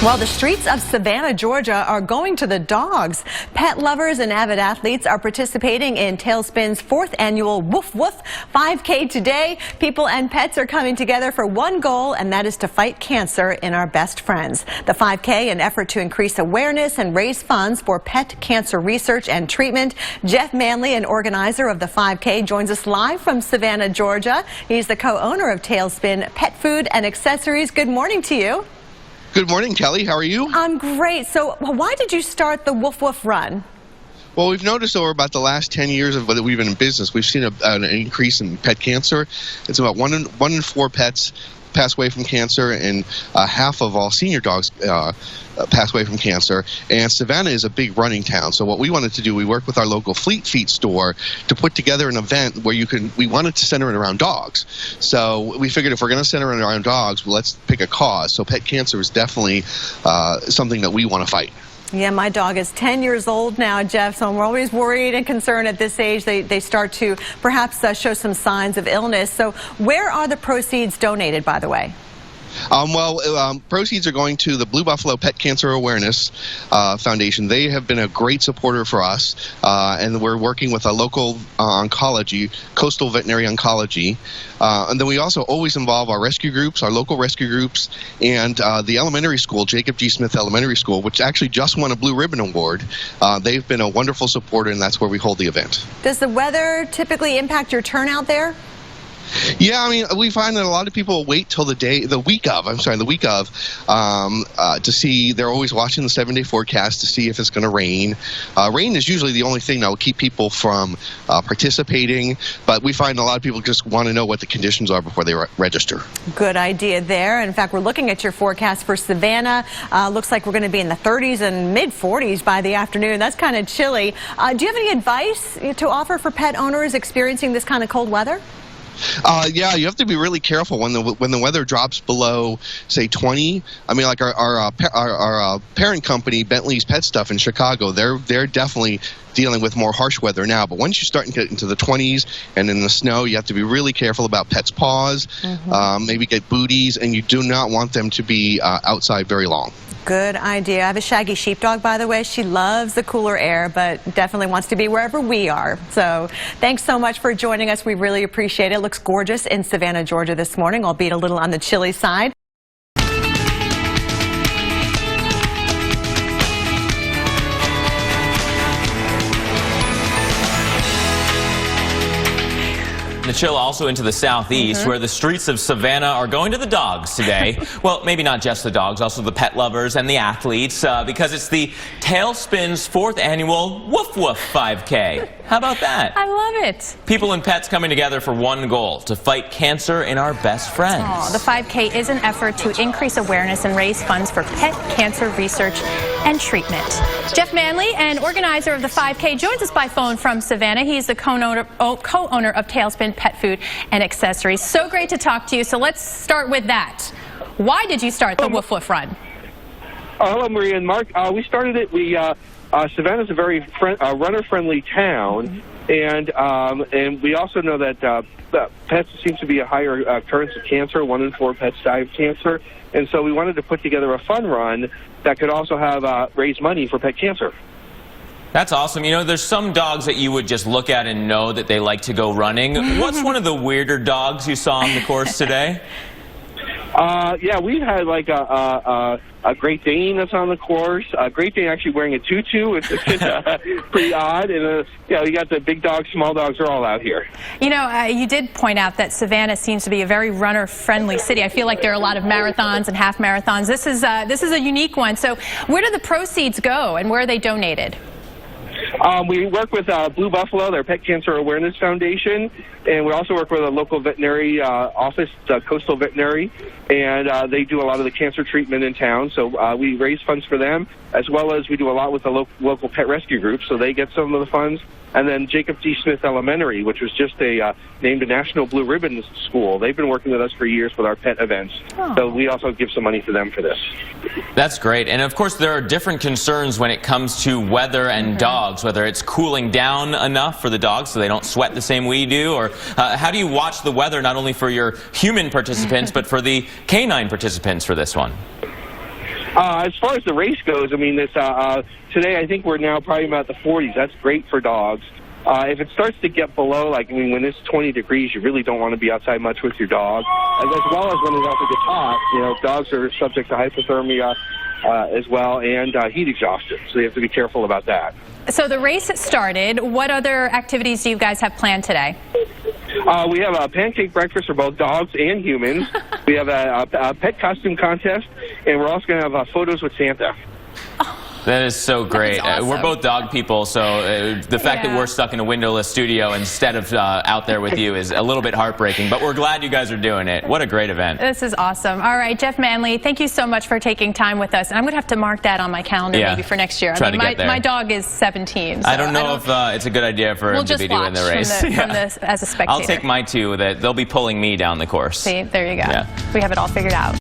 Well, the streets of Savannah, Georgia are going to the dogs. Pet lovers and avid athletes are participating in TailsSpin's 4th annual Woof Woof 5K today. People and pets are coming together for one goal, and that is to fight cancer in our best friends. The 5K, an effort to increase awareness and raise funds for pet cancer research and treatment. Jeff Manley, an organizer of the 5K, joins us live from Savannah, Georgia. He's the co-owner of TailsSpin Pet Food and Accessories. Good morning to you. Good morning, Kelly. How are you? I'm great. So why did you start the Woof Woof Run? Well, we've noticed over about the last 10 years of that we've been in business, we've seen an increase in pet cancer. It's about one in 4 pets pass away from cancer, and half of all senior dogs pass away from cancer. And Savannah is a big running town, so what we wanted to do, we worked with our local Fleet Feet store to put together an event where we wanted to center it around dogs. So we figured if we're going to center it around dogs, well, let's pick a cause. So pet cancer is definitely something that we want to fight. Yeah, my dog is 10 years old now, Jeff, so we're always worried and concerned at this age. They start to perhaps show some signs of illness. So where are the proceeds donated, by the way? Proceeds are going to the Blue Buffalo Pet Cancer Awareness Foundation. They have been a great supporter for us, and we're working with a local oncology, Coastal Veterinary Oncology. And then we also always involve our rescue groups, our local rescue groups, and the elementary school, Jacob G. Smith Elementary School, which actually just won a Blue Ribbon Award. They've been a wonderful supporter, and that's where we hold the event. Does the weather typically impact your turnout there? Yeah, I mean, we find that a lot of people wait till the week of, to see. They're always watching the 7-day forecast to see if it's going to rain. Rain is usually the only thing that will keep people from participating, but we find a lot of people just want to know what the conditions are before they register. Good idea there. In fact, we're looking at your forecast for Savannah. Looks like we're going to be in the 30s and mid-40s by the afternoon. That's kind of chilly. Do you have any advice to offer for pet owners experiencing this kind of cold weather? Yeah, you have to be really careful when the weather drops below, say, 20. I mean, like our parent company, Bentley's Pet Stuff in Chicago, they're definitely dealing with more harsh weather now. But once you start to get into the 20s and in the snow, you have to be really careful about pets' paws, maybe get booties, and you do not want them to be outside very long. Good idea. I have a shaggy sheepdog, by the way. She loves the cooler air, but definitely wants to be wherever we are. So thanks so much for joining us. We really appreciate it. It looks gorgeous in Savannah, Georgia this morning, albeit a little on the chilly side. The chill also into the southeast, where the streets of Savannah are going to the dogs today. Well, maybe not just the dogs, also the pet lovers and the athletes, because it's the TailsSpin's 4th annual Woof Woof 5K. How about that? I love it. People and pets coming together for one goal, to fight cancer in our best friends. The 5K is an effort to increase awareness and raise funds for pet cancer research and treatment. Jeff Manley, an organizer of the 5K, joins us by phone from Savannah. He's the co-owner of TailsSpin Pet Food and Accessories. So great to talk to you. So let's start with that. Why did you start the Woof Woof Run? Hello, Maria and Mark. We started it. Savannah's a very runner-friendly town, and we also know that pets seems to be a higher occurrence of cancer. 1 in 4 pets die of cancer, and so we wanted to put together a fun run that could also have raise money for pet cancer. That's awesome. You know, there's some dogs that you would just look at and know that they like to go running. What's one of the weirder dogs you saw on the course today? Yeah, we've had like a Great Dane that's on the course. A Great Dane actually wearing a tutu. It's pretty odd. And yeah, you got the big dogs, small dogs are all out here. You know, you did point out that Savannah seems to be a very runner-friendly city. I feel like there are a lot of marathons and half marathons. This is a unique one. So where do the proceeds go, and where are they donated? We work with Blue Buffalo, their Pet Cancer Awareness Foundation, and we also work with a local veterinary office, Coastal Veterinary, and they do a lot of the cancer treatment in town. So we raise funds for them, as well as we do a lot with the local pet rescue group, so they get some of the funds. And then Jacob G. Smith Elementary, which was just named a National Blue Ribbon School. They've been working with us for years with our pet events. Oh. So we also give some money to them for this. That's great. And of course, there are different concerns when it comes to weather and dogs, whether it's cooling down enough for the dogs so they don't sweat the same way you do, or how do you watch the weather not only for your human participants, but for the canine participants for this one? As far as the race goes, I mean, today I think we're now probably about the 40s. That's great for dogs. If it starts to get below, when it's 20 degrees, you really don't want to be outside much with your dog. As well as when it also gets hot, dogs are subject to hypothermia as well and heat exhaustion, so you have to be careful about that. So the race started. What other activities do you guys have planned today? We have a pancake breakfast for both dogs and humans. We have a pet costume contest, and we're also going to have photos with Santa. That is so great. Awesome. We're both dog people, so the fact that we're stuck in a windowless studio instead of out there with you is a little bit heartbreaking, but we're glad you guys are doing it. What a great event. This is awesome. All right, Jeff Manley, thank you so much for taking time with us. And I'm going to have to mark that on my calendar maybe for next year. My dog is 17. So I don't know if it's a good idea for him to be doing the race. As a spectator. I'll take my two. They'll be pulling me down the course. See, there you go. Yeah. We have it all figured out.